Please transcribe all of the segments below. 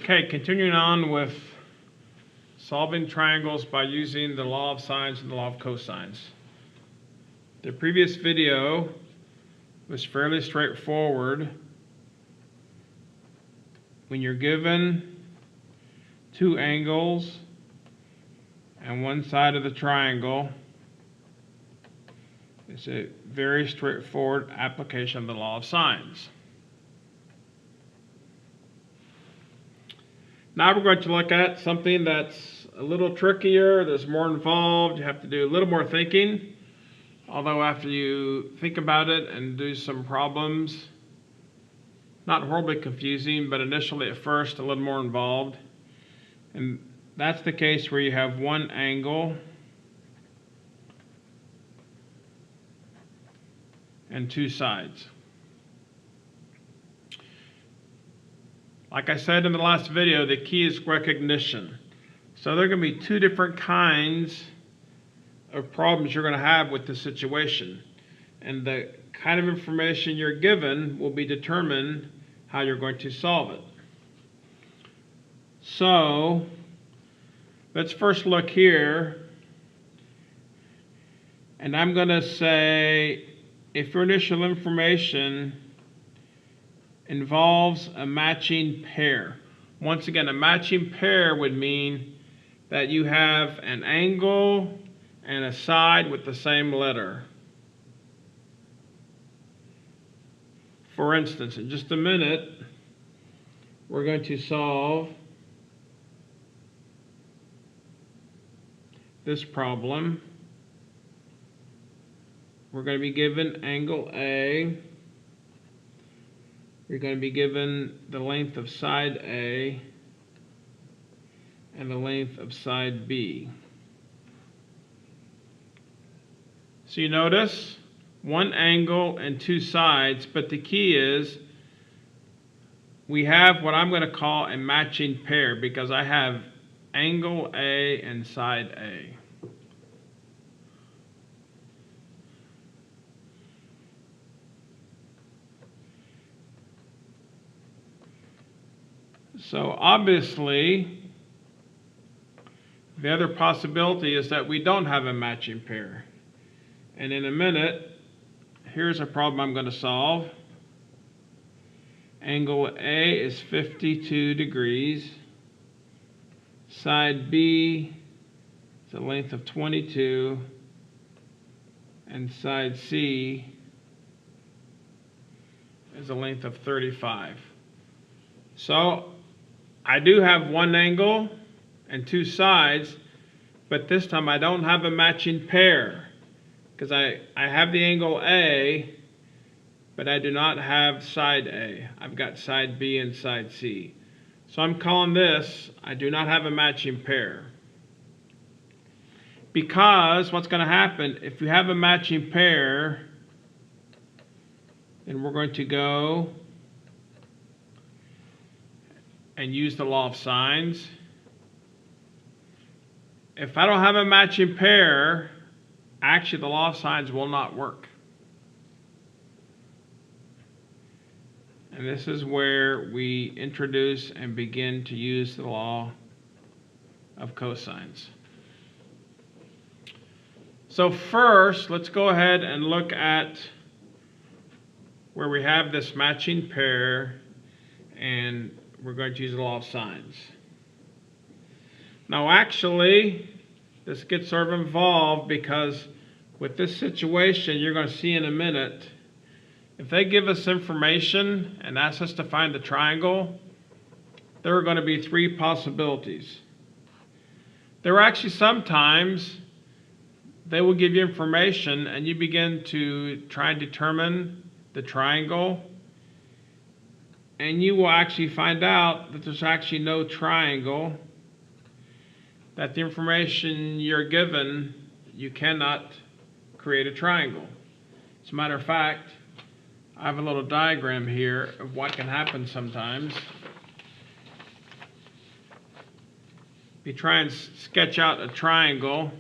Okay, continuing on with solving triangles by using the law of sines and the law of cosines. The previous video was fairly straightforward. When you're given two angles and one side of the triangle, it's a very straightforward application of the law of sines. Now we're going to look at something that's a little trickier, there's more involved, you have to do a little more thinking. Although after you think about it and do some problems, not horribly confusing, but initially at first a little more involved. And that's the case where you have one angle and two sides. Like I said in the last video, the key is recognition. So there are going to be two different kinds of problems you're going to have with this situation. And the kind of information you're given will be determined how you're going to solve it. So let's first look here. And I'm going to say if your initial information involves a matching pair. Once again, a matching pair would mean that you have an angle and a side with the same letter. For instance, in just a minute, we're going to solve this problem. We're going to be given angle A. You're going to be given the length of side A and the length of side B. So you notice one angle and two sides, but the key is we have what I'm going to call a matching pair because I have angle A and side A. So obviously, the other possibility is that we don't have a matching pair. And in a minute, here's a problem I'm going to solve. Angle A is 52 degrees. Side B is a length of 22. And side C is a length of 35. So I do have one angle and two sides, but this time I don't have a matching pair because I have the angle A, but I do not have side A. I've got side B and side C. So I'm calling this, I do not have a matching pair. Because what's going to happen, if you have a matching pair, then we're going to go and use the law of sines. If I don't have a matching pair, actually the law of sines will not work. And this is where we introduce and begin to use the law of cosines. So first, let's go ahead and look at where we have this matching pair, and we're going to use the law of sines. Now actually, this gets sort of involved because with this situation, you're going to see in a minute, if they give us information and ask us to find the triangle, there are going to be three possibilities. There are actually sometimes they will give you information and you begin to try and determine the triangle, and you will actually find out that there's actually no triangle, that the information you're given, you cannot create a triangle. As a matter of fact, I have a little diagram here of what can happen sometimes. If you try and sketch out a triangle,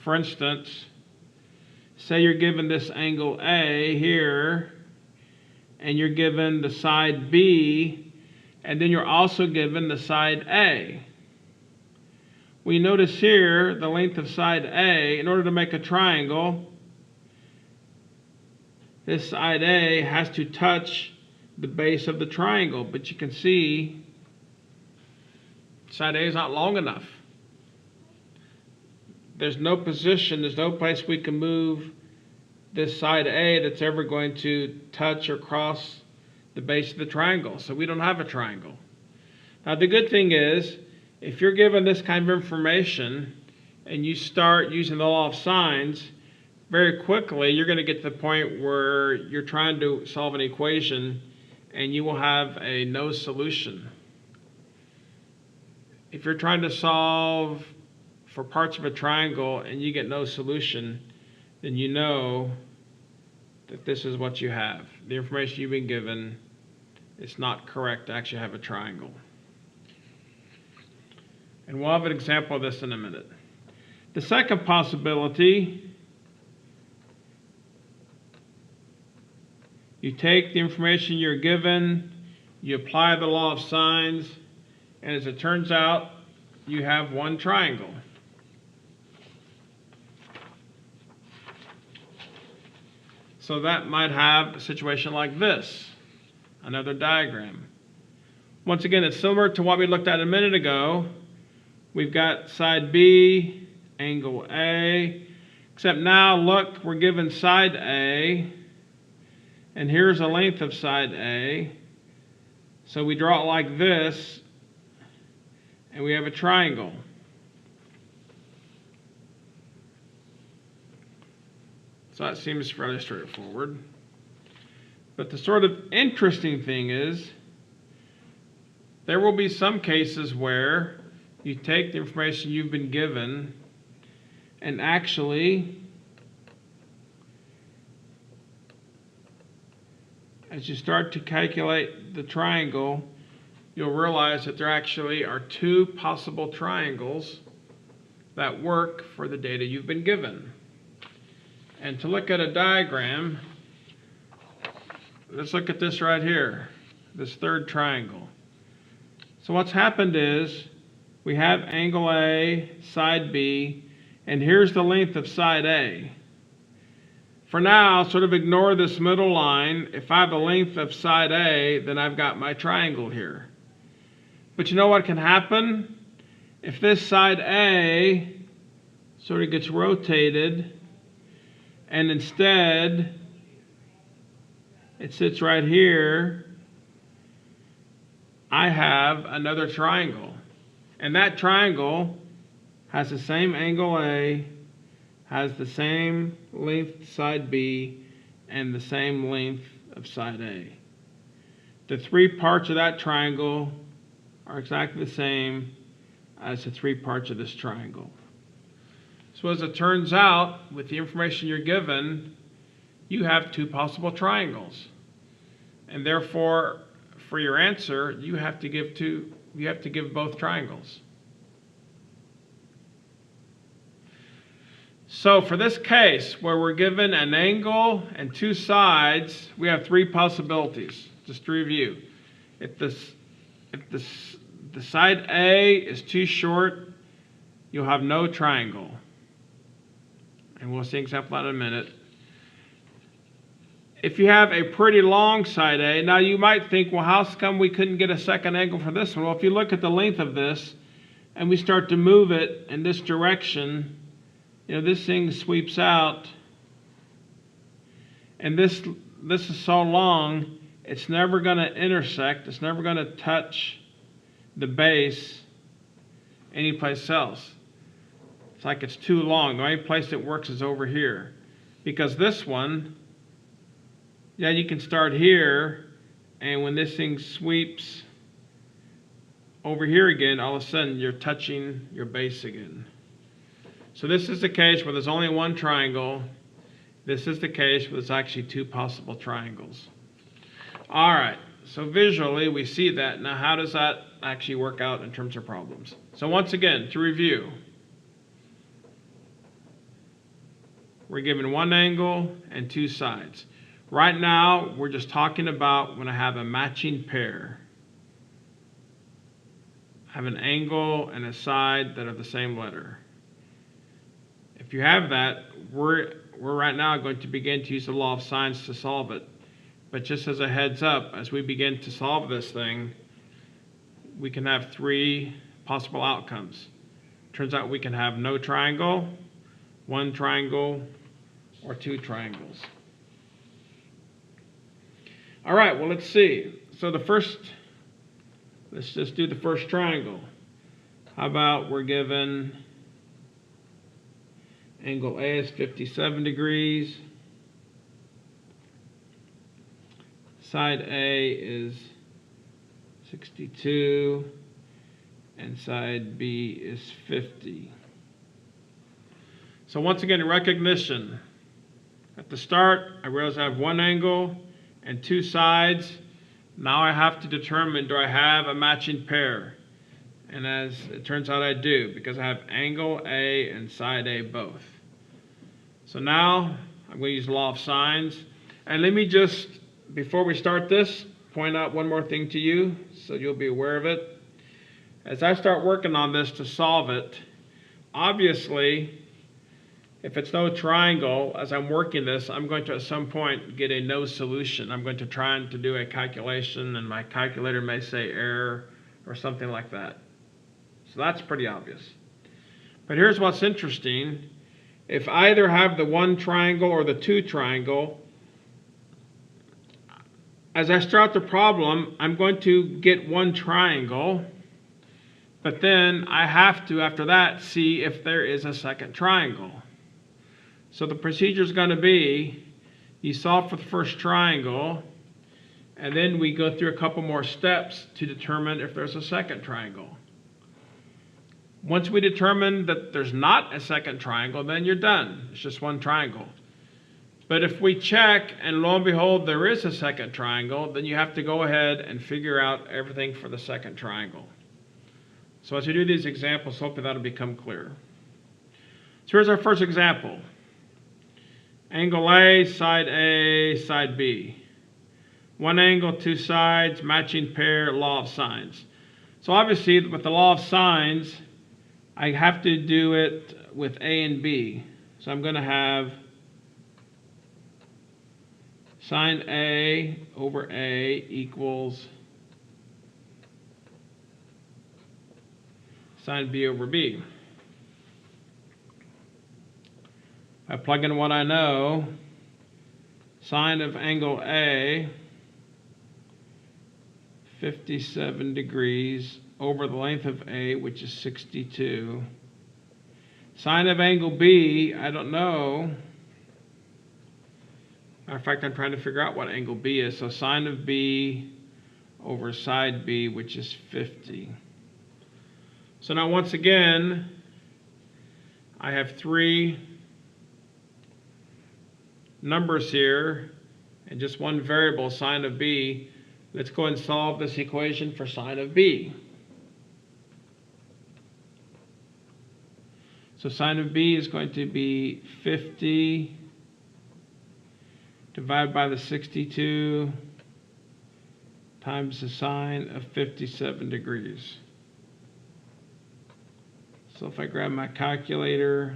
for instance, say you're given this angle A here, and you're given the side B, and then you're also given the side A. We notice here the length of side A. In order to make a triangle, this side A has to touch the base of the triangle, but you can see side A is not long enough. There's no position, there's no place we can move this side A that's ever going to touch or cross the base of the triangle. So we don't have a triangle. Now the good thing is, if you're given this kind of information and you start using the law of sines, very quickly you're going to get to the point where you're trying to solve an equation and you will have a no solution. If you're trying to solve for parts of a triangle and you get no solution, then you know that this is what you have. The information you've been given is not correct to actually have a triangle. And we'll have an example of this in a minute. The second possibility, you take the information you're given, you apply the law of sines, and as it turns out, you have one triangle. So that might have a situation like this, another diagram. Once again, it's similar to what we looked at a minute ago. We've got side B, angle A, except now look, we're given side A, and here's the length of side A. So we draw it like this, and we have a triangle. So that seems fairly straightforward. But the sort of interesting thing is, there will be some cases where you take the information you've been given and actually, as you start to calculate the triangle, you'll realize that there actually are two possible triangles that work for the data you've been given. And to look at a diagram, let's look at this right here, this third triangle. So what's happened is we have angle A, side B, and here's the length of side A. For now, sort of ignore this middle line. If I have the length of side A, then I've got my triangle here. But you know what can happen? If this side A sort of gets rotated, and instead it sits right here, I have another triangle. And that triangle has the same angle A, has the same length side B, and the same length of side A. The three parts of that triangle are exactly the same as the three parts of this triangle. So as it turns out, with the information you're given, you have two possible triangles. And therefore, for your answer, you have to give both triangles. So for this case, where we're given an angle and two sides, we have three possibilities. Just to review. If the side A is too short, you'll have no triangle. And we'll see an example in a minute. If you have a pretty long side A, now you might think, well, how come we couldn't get a second angle for this one? Well, if you look at the length of this, and we start to move it in this direction, you know, this thing sweeps out, and this is so long, it's never going to intersect, it's never going to touch the base anyplace else. It's like it's too long. The only place it works is over here. Because this one, yeah, you can start here, and when this thing sweeps over here again, all of a sudden you're touching your base again. So this is the case where there's only one triangle. This is the case where there's actually two possible triangles. All right, so visually we see that. Now how does that actually work out in terms of problems? So once again, to review, we're given one angle and two sides. Right now, we're just talking about when I have a matching pair. have an angle and a side that are the same letter. If you have that, we're right now going to begin to use the law of sines to solve it. But just as a heads up, as we begin to solve this thing, we can have three possible outcomes. Turns out we can have no triangle, one triangle, or two triangles. All right, well, let's see. So let's just do the first triangle. How about we're given angle A is 57 degrees. Side A is 62. And side B is 50. So once again, recognition. At the start, I realize I have one angle and two sides. Now I have to determine, do I have a matching pair? And as it turns out, I do, because I have angle A and side A both. So now I'm going to use the law of sines. And let me just, before we start this, point out one more thing to you so you'll be aware of it. As I start working on this to solve it, obviously, if it's no triangle, as I'm working this, I'm going to at some point get a no solution. I'm going to try to do a calculation, and my calculator may say error or something like that. So that's pretty obvious. But here's what's interesting. If I either have the one triangle or the two triangle, as I start the problem, I'm going to get one triangle, but then I have to, after that, see if there is a second triangle. So the procedure is going to be, you solve for the first triangle, and then we go through a couple more steps to determine if there's a second triangle. Once we determine that there's not a second triangle, then you're done. It's just one triangle. But if we check, and lo and behold, there is a second triangle, then you have to go ahead and figure out everything for the second triangle. So as we do these examples, hopefully that'll become clear. So here's our first example. Angle A, side B. One angle, two sides, matching pair, law of sines. So obviously, with the law of sines, I have to do it with A and B. So I'm going to have sine A over A equals sine B over B. I plug in what I know. Sine of angle A, 57 degrees over the length of A, which is 62. Sine of angle B, I don't know. Matter of fact, I'm trying to figure out what angle B is. So sine of B over side B, which is 50. So now once again, I have three numbers here and just one variable, sine of B. Let's go and solve this equation for sine of B. So sine of B is going to be 50 divided by the 62 times the sine of 57 degrees. So if I grab my calculator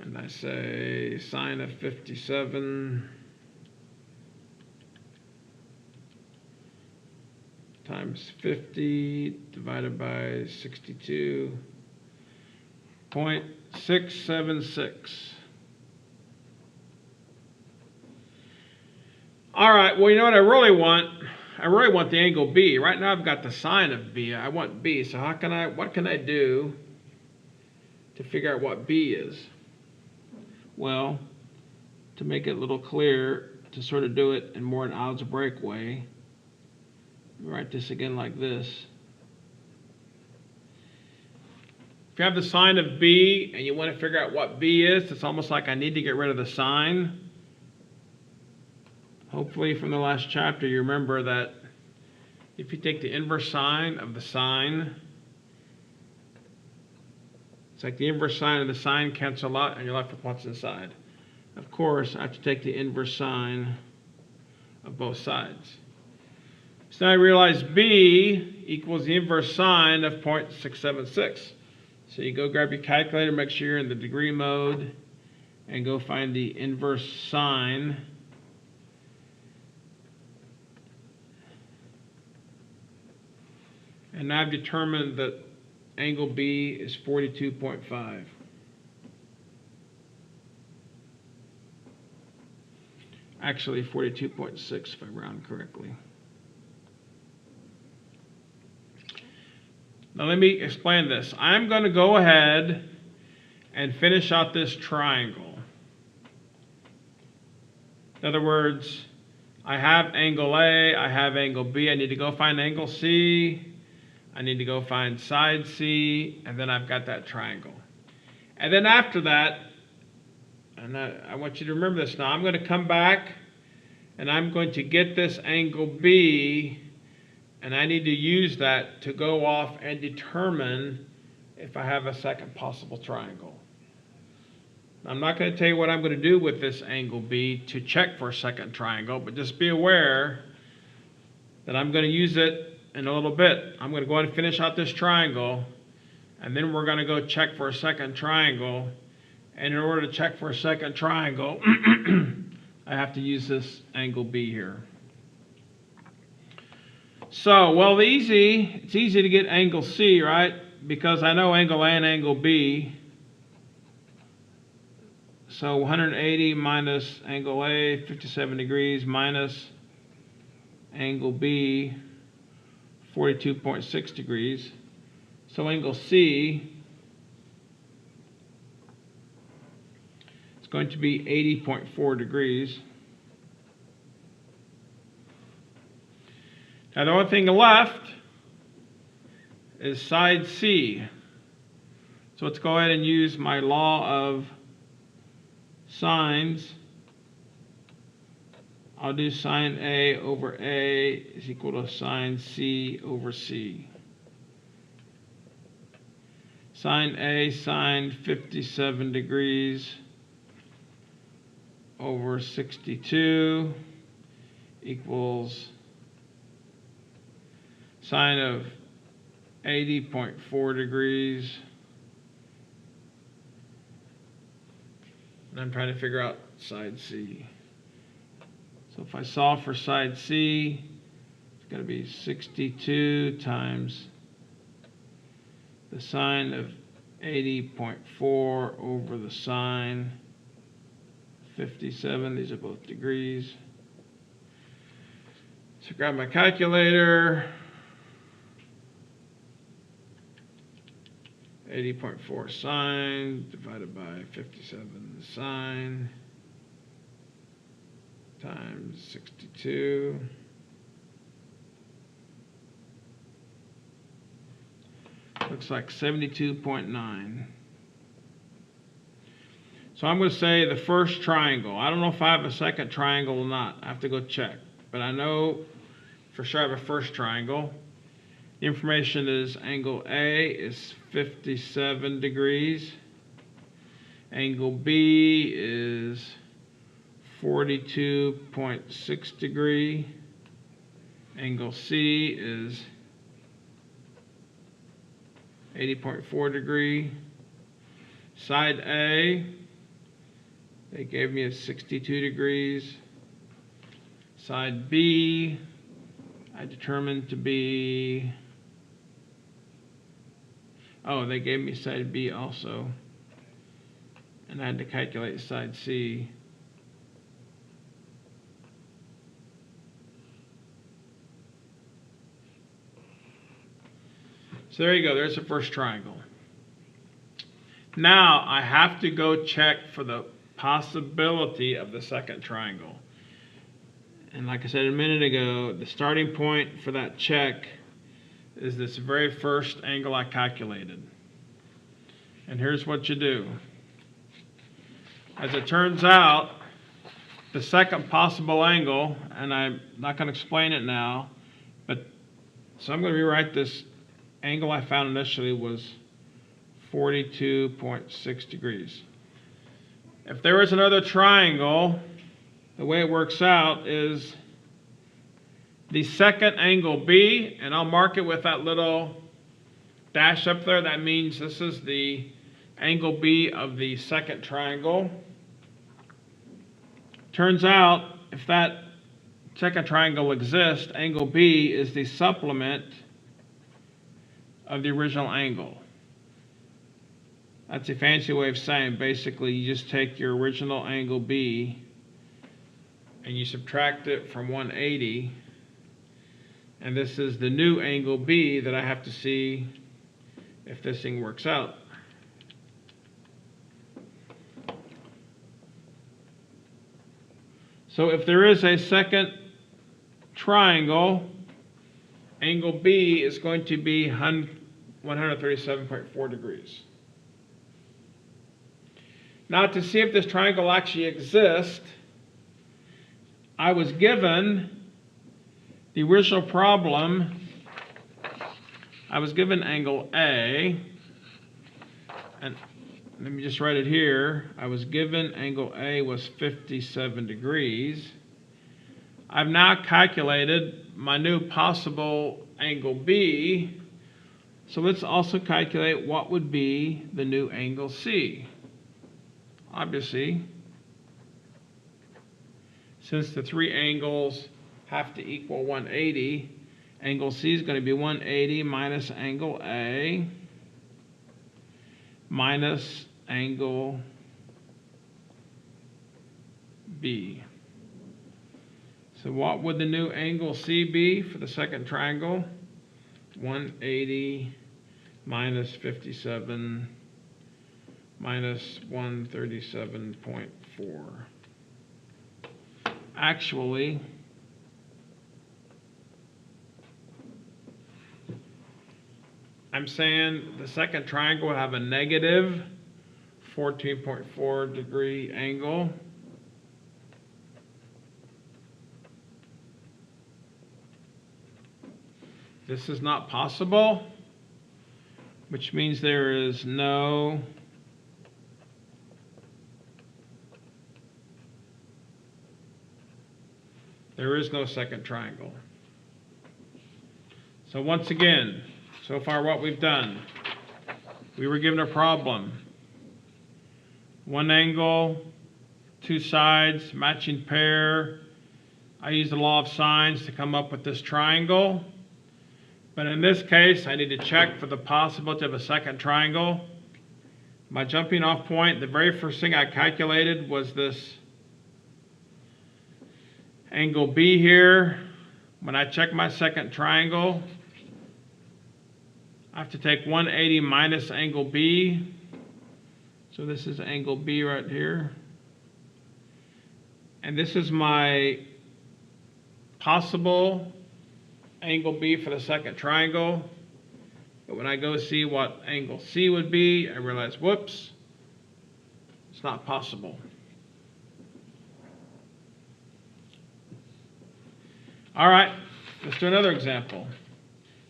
and I say sine of 57 times 50 divided by 62.676. All right, well, you know what I really want? I really want the angle B. Right now I've got the sine of B. I want B. So what can I do to figure out what B is? Well, to make it a little clearer, to sort of do it in more an algebraic way, write this again like this. If you have the sine of B and you want to figure out what B is, it's almost like I need to get rid of the sine. Hopefully from the last chapter you remember that if you take the inverse sine of the sine, it's like the inverse sine and the sine cancel out and you're left with what's inside. Of course, I have to take the inverse sine of both sides. So now I realize B equals the inverse sine of 0.676. So you go grab your calculator, make sure you're in the degree mode, and go find the inverse sine. And now I've determined that angle B is 42.5. Actually 42.6 if I round correctly. Now let me explain this. I'm going to go ahead and finish out this triangle. In other words, I have angle A, I have angle B. I need to go find angle C. I need to go find side C, and then I've got that triangle. And then after that, and I want you to remember this now, I'm going to come back and I'm going to get this angle B, and I need to use that to go off and determine if I have a second possible triangle. I'm not going to tell you what I'm going to do with this angle B to check for a second triangle, but just be aware that I'm going to use it in a little bit. I'm going to go ahead and finish out this triangle, and then we're going to go check for a second triangle. And in order to check for a second triangle, I have to use this angle B here. So, well, it's easy to get angle C, right? Because I know angle A and angle B. So 180 minus angle A, 57 degrees, minus angle B, 42.6 degrees. So angle C is going to be 80.4 degrees. Now the only thing left is side C. So let's go ahead and use my law of sines. I'll do sine A over A is equal to sine C over C. Sine A sine 57 degrees over 62 equals sine of 80.4 degrees. And I'm trying to figure out side C. So if I solve for side C, it's going to be 62 times the sine of 80.4 over the sine 57. These are both degrees. So grab my calculator. 80.4 sine divided by 57 sine times 62. Looks like 72.9. So I'm going to say the first triangle. I don't know if I have a second triangle or not. I have to go check. But I know for sure I have a first triangle. The information is angle A is 57 degrees. Angle B is 42.6 degree. Angle C is 80.4 degree. Side A, they gave me a 62 degrees. Side B, I determined to be, oh, they gave me side B also. And I had to calculate side C. So there you go, there's the first triangle. Now I have to go check for the possibility of the second triangle. And like I said a minute ago, the starting point for that check is this very first angle I calculated. And here's what you do. As it turns out, the second possible angle, and I'm not going to explain it now, but so I'm going to rewrite this angle I found initially was 42.6 degrees. If there is another triangle, the way it works out is the second angle B, and I'll mark it with that little dash up there. That means this is the angle B of the second triangle. Turns out, if that second triangle exists, angle B is the supplement of the original angle. That's a fancy way of saying basically you just take your original angle B and you subtract it from 180, and this is the new angle B that I have to see if this thing works out. So if there is a second triangle, angle B is going to be 137.4 degrees. Now, to see if this triangle actually exists, I was given the original problem. I was given angle A, and let me just write it here. I was given angle A was 57 degrees. I've now calculated my new possible angle B, so let's also calculate what would be the new angle C. Obviously, since the three angles have to equal 180, angle C is going to be 180 minus angle A minus angle B. So what would the new angle C be for the second triangle? 180 minus 57 minus 137.4. Actually, I'm saying the second triangle will have a negative 14.4 degree angle. This is not possible, which means there is no second triangle. So once again, so far what we've done, we were given a problem. One angle, two sides, matching pair. I used the law of sines to come up with this triangle. But in this case, I need to check for the possibility of a second triangle. My jumping off point, the very first thing I calculated was this angle B here. When I check my second triangle, I have to take 180 minus angle B. So this is angle B right here. And this is my possible angle B for the second triangle. But when I go see what angle C would be, I realize, whoops, it's not possible. All right, let's do another example.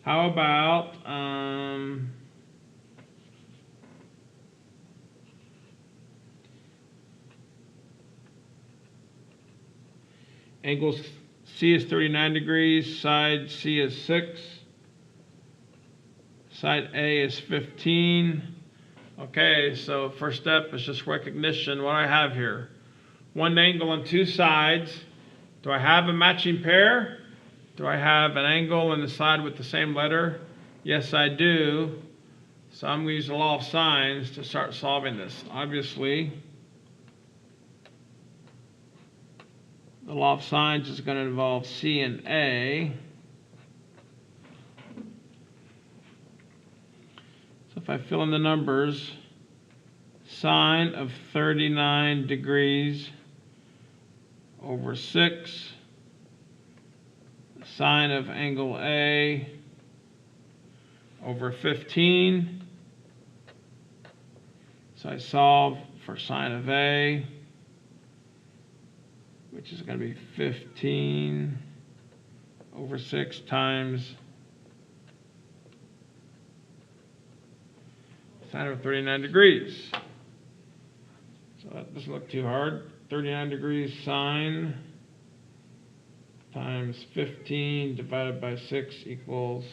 How about angle C is 39 degrees, side C is 6, side A is 15. Okay, so first step is just recognition. What do I have here? One angle on two sides. Do I have a matching pair? Do I have an angle on the side with the same letter? Yes, I do. So I'm going to use the law of sines to start solving this. Obviously, the law of sines is going to involve C and A. So if I fill in the numbers, sine of 39 degrees over 6, sine of angle A over 15. So I solve for sine of A, which is going to be 15 over 6 times sine of 39 degrees. So that doesn't look too hard. 39 degrees sine times 15 divided by 6 equals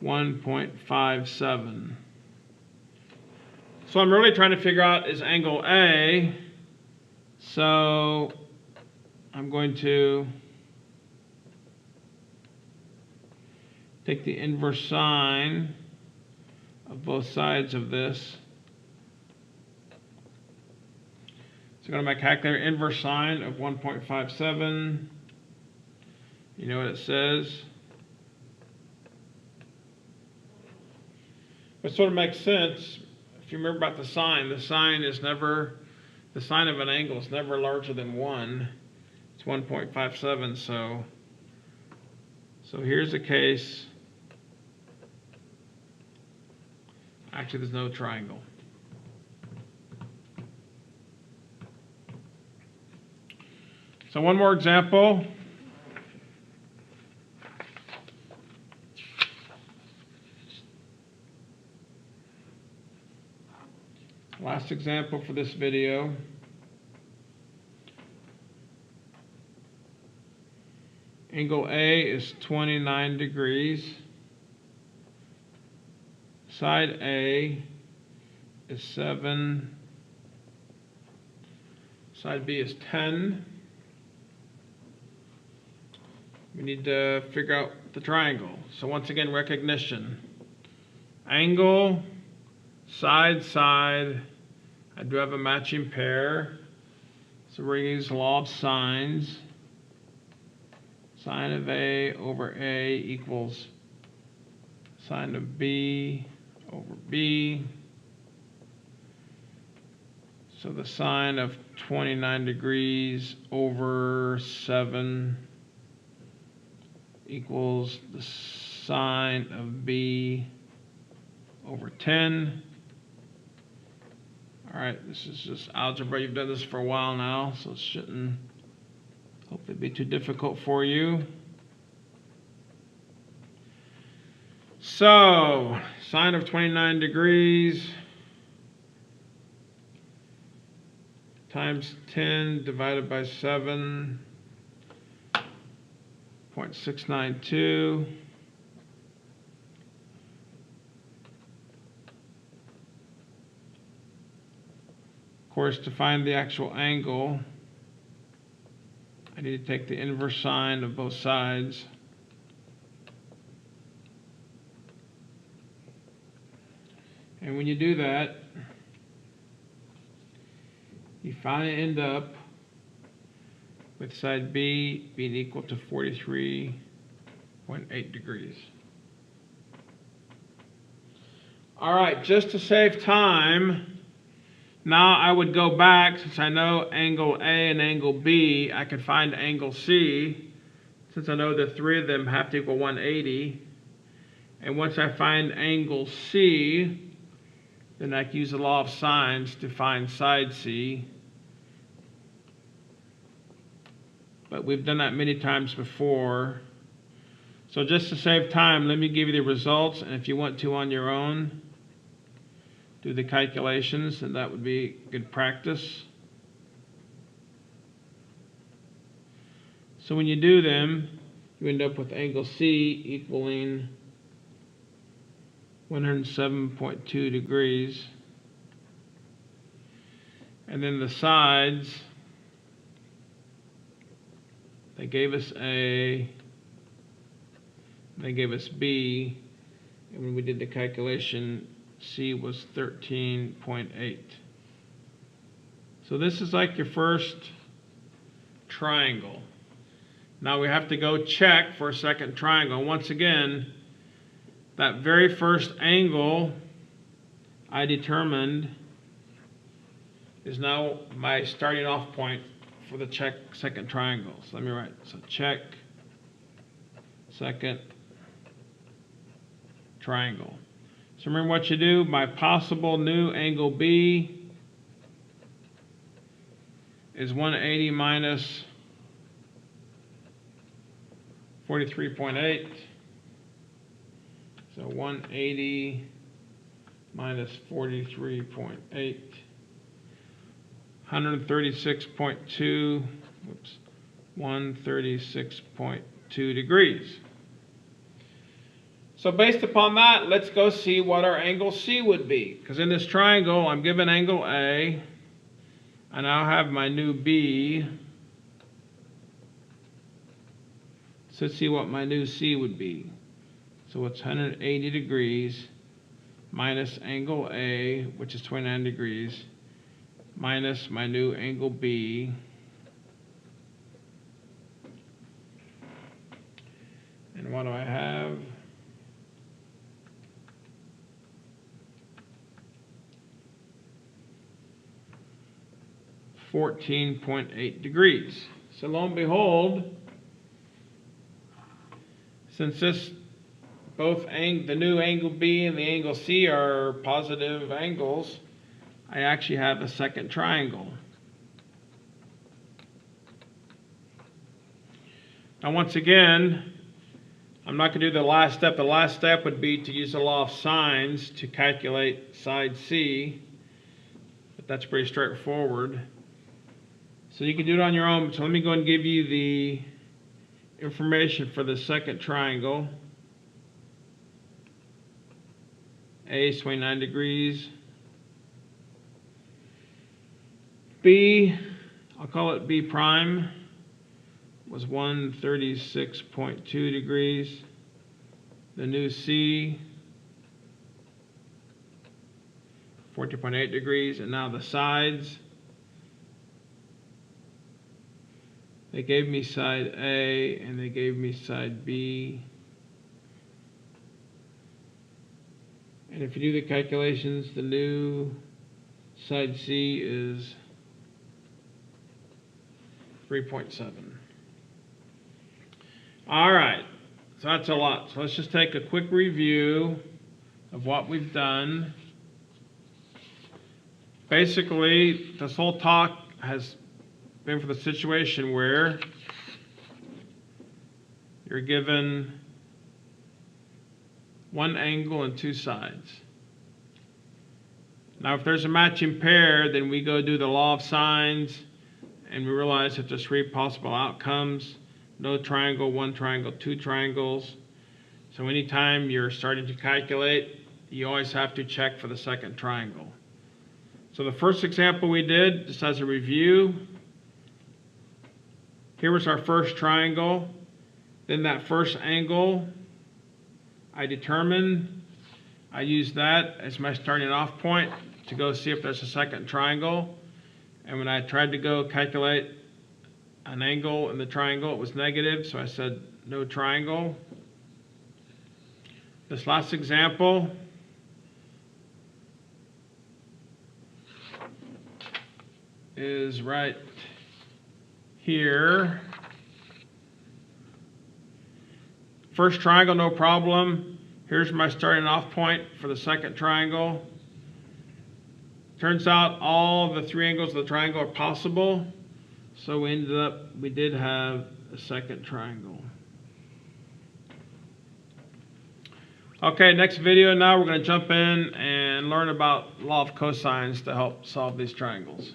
1.57. So I'm really trying to figure out is angle A. So I'm going to take the inverse sine of both sides of this. So I'm going to my calculator inverse sine of 1.57. You know what it says? It sort of makes sense. If you remember about the sine is never, the sine of an angle is never larger than 1. It's 1.57, so here's a case. Actually, there's no triangle. So one more example. Last example for this video. Angle A is 29 degrees. Side A is 7. Side B is 10. We need to figure out the triangle. So once again, recognition. Angle, side, side. I do have a matching pair. So we're going to use the law of sines. Sine of A over A equals sine of B over B. So the sine of 29 degrees over 7 equals the sine of B over 10. All right, this is just algebra. You've done this for a while now, so it shouldn't hopefully be too difficult for you. So, sine of 29 degrees times 10 divided by 7, 0.692. Of course, to find the actual angle, I need to take the inverse sine of both sides. And when you do that, you finally end up with side B being equal to 43.8 degrees. All right, just to save time, now I would go back, since I know angle A and angle B, I can find angle C, since I know the three of them have to equal 180. And once I find angle C, then I can use the law of sines to find side C. But we've done that many times before. So just to save time, let me give you the results, and if you want to on your own, do the calculations, and that would be good practice. So when you do them, you end up with angle C equaling 107.2 degrees. And then the sides, they gave us A, they gave us B, and when we did the calculation, C was 13.8. So this is like your first triangle. Now we have to go check for a second triangle. Once again, that very first angle I determined is now my starting off point for the check second triangle. So let me write, so check second triangle. So remember what you do, my possible new angle B is 180 minus 43.8. So 180 minus 43.8, 136.2, whoops, 136.2 degrees. So based upon that, let's go see what our angle C would be. Because in this triangle, I'm given angle A. I now have my new B. So let's see what my new C would be. So it's 180 degrees minus angle A, which is 29 degrees, minus my new angle B. And what do I have? .8 degrees. So lo and behold, since both the new angle B and the angle C are positive angles, I actually have a second triangle. Now once again, I'm not going to do the last step. The last step would be to use the law of sines to calculate side C, but that's pretty straightforward. So you can do it on your own. So let me go and give you the information for the second triangle. A is 29 degrees. B, I'll call it B prime, was 136.2 degrees. The new C, 40.8 degrees. And now the sides. They gave me side A and they gave me side B. And if you do the calculations, the new side C is 3.7. All right, so that's a lot. So let's just take a quick review of what we've done. Basically, this whole talk has been for the situation where you're given one angle and two sides. Now if there's a matching pair, then we go do the law of sines and we realize that there's three possible outcomes: no triangle, one triangle, two triangles. So anytime you're starting to calculate, you always have to check for the second triangle. So the first example we did, just as a review, here was our first triangle. Then that first angle I determined, I used that as my starting off point to go see if there's a second triangle. And when I tried to go calculate an angle in the triangle, it was negative, so I said no triangle. This last example is right here. First triangle, no problem. Here's my starting off point for the second triangle. Turns out all the three angles of the triangle are possible, so we did have a second triangle. Okay, next video now we're going to jump in and learn about law of cosines to help solve these triangles.